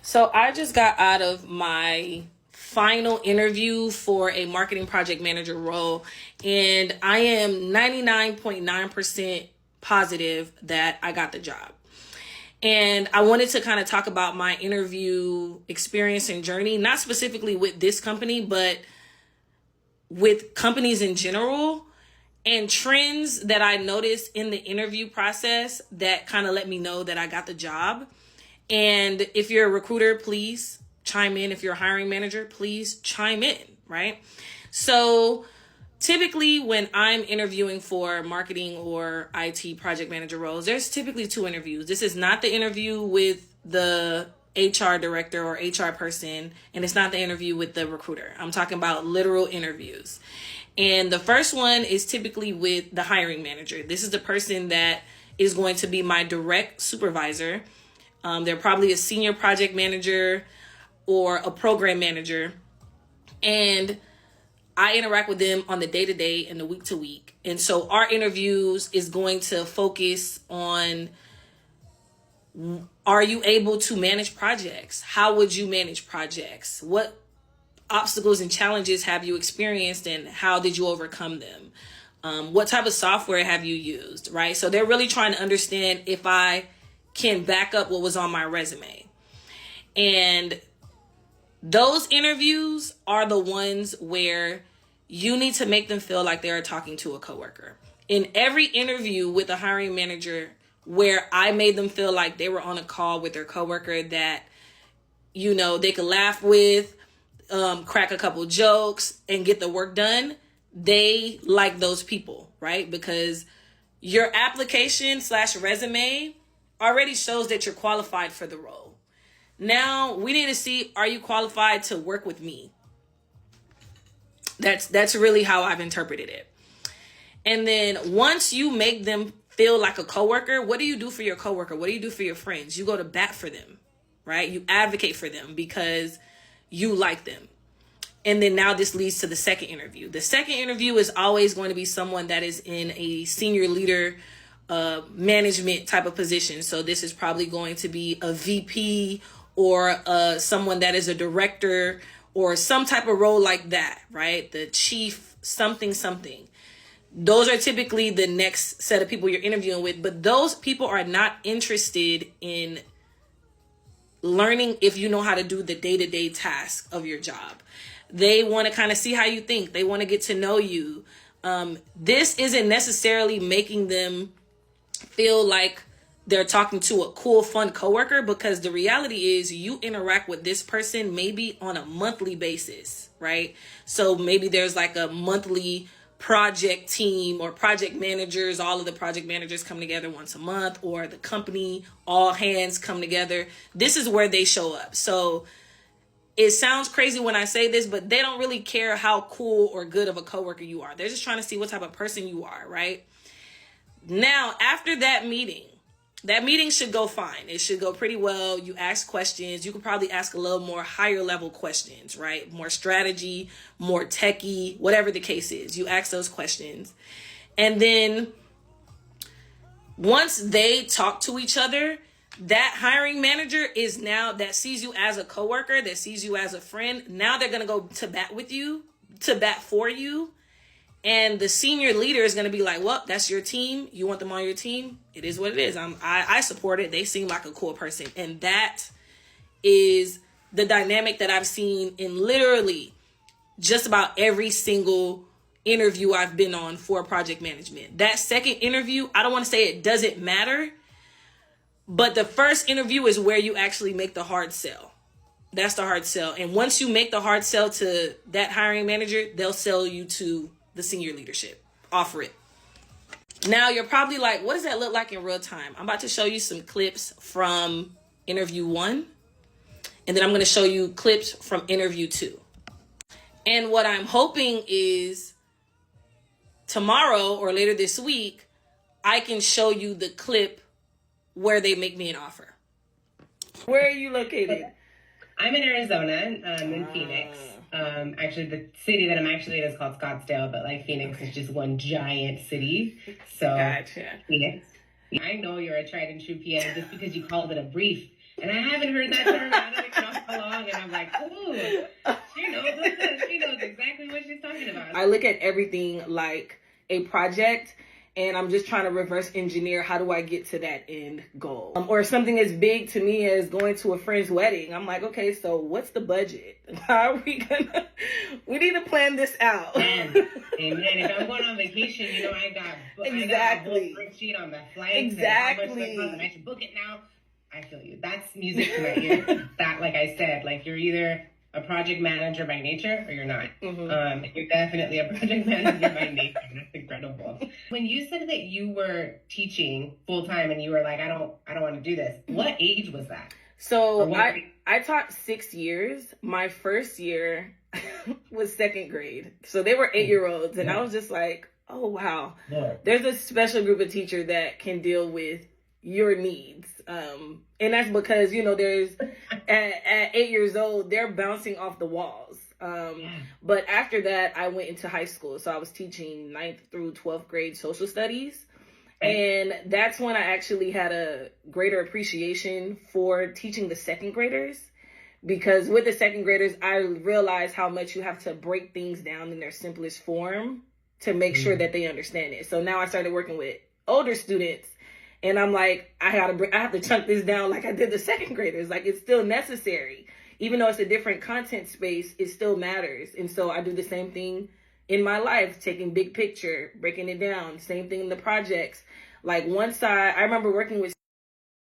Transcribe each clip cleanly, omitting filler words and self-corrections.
So I just got out of my final interview for a marketing project manager role, and I am 99.9% positive that I got the job. And I wanted to kind of talk about my interview experience and journey, not specifically with this company, but with companies in general, and trends that I noticed in the interview process that kind of let me know that I got the job. And if you're a recruiter, please chime in. If you're a hiring manager, please chime in, right? So typically when I'm interviewing for marketing or IT project manager roles, there's typically 2 interviews. This is not the interview with the HR director or HR person, and it's not the interview with the recruiter. I'm talking about literal interviews. And the first one is typically with the hiring manager. This is the person that is going to be my direct supervisor. They're probably a senior project manager or a program manager. And I interact with them on the day-to-day and the week-to-week. And so our interviews is going to focus on, are you able to manage projects? How would you manage projects? What obstacles and challenges have you experienced, and how did you overcome them? What type of software have you used, right? So they're really trying to understand if I can back up what was on my resume. And those interviews are the ones where you need to make them feel like they're talking to a coworker. In every interview with a hiring manager where I made them feel like they were on a call with their coworker that, you know, they could laugh with, crack a couple jokes and get the work done, they like those people, right? Because your application / resume already shows that you're qualified for the role. Now we need to see, are you qualified to work with me? That's really how I've interpreted it. And then once you make them feel like a coworker, what do you do for your coworker? What do you do for your friends? You go to bat for them, right? You advocate for them because you like them. And then now this leads to the second interview. The second interview is always going to be someone that is in a senior leader management type of position. So this is probably going to be a VP or someone that is a director or some type of role like that, right? The chief something. Those are typically the next set of people you're interviewing with, but those people are not interested in learning if you know how to do the day-to-day task of your job. They want to kind of see how you think. They want to get to know you. This isn't necessarily making them feel like they're talking to a cool, fun coworker, because the reality is you interact with this person maybe on a monthly basis, right? So maybe there's like a monthly project team or project managers. All of the project managers come together once a month, or the company, all hands come together. This is where they show up. So it sounds crazy when I say this, but they don't really care how cool or good of a coworker you are. They're just trying to see what type of person you are, right? Now, after that meeting should go fine. It should go pretty well. You ask questions. You could probably ask a little more higher level questions, right? More strategy, more techie, whatever the case is. You ask those questions. And then once they talk to each other, that hiring manager is now, that sees you as a coworker, that sees you as a friend, now they're going to go to bat with you, to bat for you. And the senior leader is going to be like, well, that's your team. You want them on your team? It is what it is. I support it. They seem like a cool person. And that is the dynamic that I've seen in literally just about every single interview I've been on for project management. That second interview, I don't want to say it doesn't matter, but the first interview is where you actually make the hard sell. That's the hard sell. And once you make the hard sell to that hiring manager, they'll sell you to the senior leadership. Offer it. Now you're probably like, what does that look like in real time? I'm about to show you some clips from interview 1. And then I'm going to show you clips from interview 2. And what I'm hoping is tomorrow or later this week, I can show you the clip where they make me an offer. Where are you located? I'm in Arizona, in Phoenix. Actually, the city that I'm actually in is called Scottsdale, but like Phoenix is just one giant city. So, Gotcha. Phoenix. I know you're a tried and true PM just because you called it a brief. And I haven't heard that term. I don't even know like, ooh, she knows exactly what she's talking about. I look at everything like a project, and I'm just trying to reverse engineer how do I get to that end goal. Or something as big to me as going to a friend's wedding. I'm like, okay, so what's the budget? How are we gonna? We need to plan this out. Amen. If I'm going on vacation, I got exactly. I got a whole spreadsheet on the flights. Exactly. And how much and I should book it now. I feel you. That's music to my ear. That, like I said, like you're either a project manager by nature or you're not. You're definitely a project manager by nature. That's incredible. When you said that you were teaching full time and you were like, I don't want to do this. What age was that? So I taught 6 years. My first year was second grade. So they were 8-year-olds, and I was just like, oh wow. There's a special group of teachers that can deal with your needs. And that's because, there's at 8 years old, they're bouncing off the walls. But after that, I went into high school. So I was teaching 9th through 12th grade social studies. And that's when I actually had a greater appreciation for teaching the second graders. Because with the second graders, I realized how much you have to break things down in their simplest form to make sure that they understand it. So now I started working with older students. And I'm like, I have to chunk this down like I did the second graders. Like, it's still necessary. Even though it's a different content space, it still matters. And so I do the same thing in my life, taking big picture, breaking it down. Same thing in the projects. Like, once I remember working with,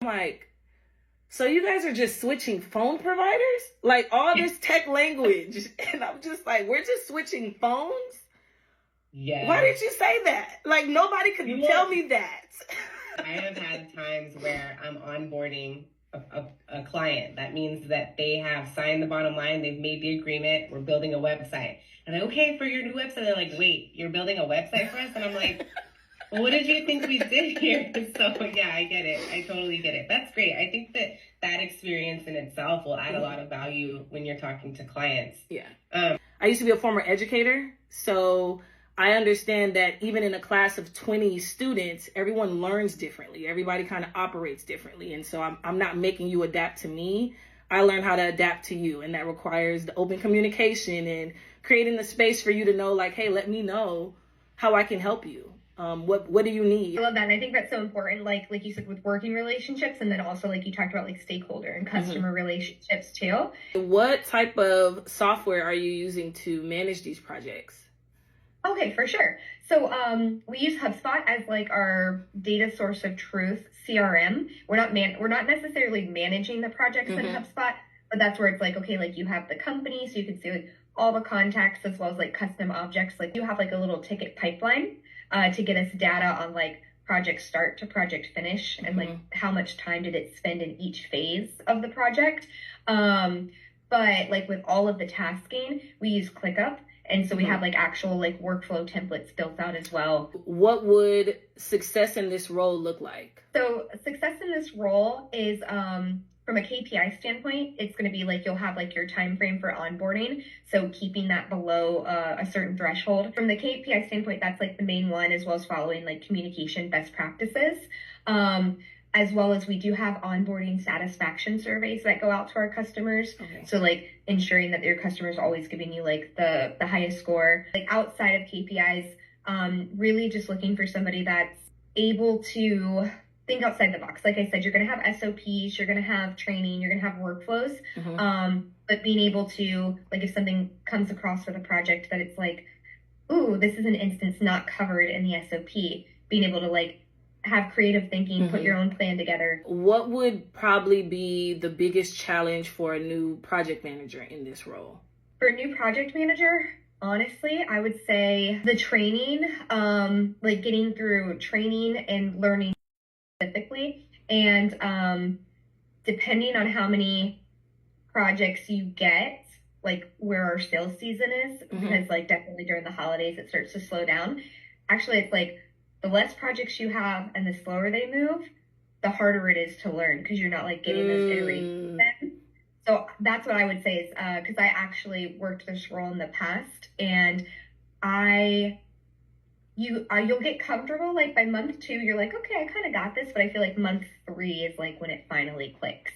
I'm like, so you guys are just switching phone providers? Like, all this tech language. And I'm just like, we're just switching phones? Yeah. Why did you say that? Like, nobody could tell me that. I have had times where I'm onboarding a client. That means that they have signed the bottom line. They've made the agreement. We're building a website. And I'm okay for your new website. They're like, wait, you're building a website for us? And I'm like, well, what did you think we did here? So yeah, I get it. I totally get it. That's great. I think that experience in itself will add a lot of value when you're talking to clients. Yeah. I used to be a former educator. So I understand that even in a class of 20 students, everyone learns differently. Everybody kind of operates differently. And so I'm not making you adapt to me. I learn how to adapt to you. And that requires the open communication and creating the space for you to know, like, hey, let me know how I can help you. What do you need? I love that. And I think that's so important, like you said, with working relationships, and then also like you talked about like stakeholder and customer relationships too. What type of software are you using to manage these projects? Okay, for sure. So we use HubSpot as like our data source of truth CRM. We're not necessarily managing the projects in HubSpot, but that's where it's like, okay, like you have the company, so you can see like all the contacts as well as like custom objects. Like you have like a little ticket pipeline to get us data on like project start to project finish and like how much time did it spend in each phase of the project. But like with all of the tasking, we use ClickUp. And so we have like actual like workflow templates built out as well. What would success in this role look like? So success in this role is from a KPI standpoint, it's going to be like you'll have like your time frame for onboarding. So keeping that below a certain threshold. From the KPI standpoint, that's like the main one, as well as following like communication best practices. As well as we do have onboarding satisfaction surveys that go out to our customers. Okay. So like ensuring that your customers are always giving you like the highest score. Like outside of KPIs, really just looking for somebody that's able to think outside the box. Like I said, you're going to have SOPs, you're going to have training, you're going to have workflows. But being able to, like if something comes across with a project that it's like, ooh, this is an instance not covered in the SOP, being able to like have creative thinking, put your own plan together. What would probably be the biggest challenge for a new project manager in this role? For a new project manager, honestly, I would say the training, like getting through training and learning specifically. And depending on how many projects you get, like where our sales season is, because like definitely during the holidays, it starts to slow down. Actually, it's like, the less projects you have and the slower they move, the harder it is to learn because you're not like getting those iterations in. So that's what I would say is because I actually worked this role in the past, and you'll get comfortable like by month 2, you're like, okay, I kind of got this, but I feel like month 3 is like when it finally clicks.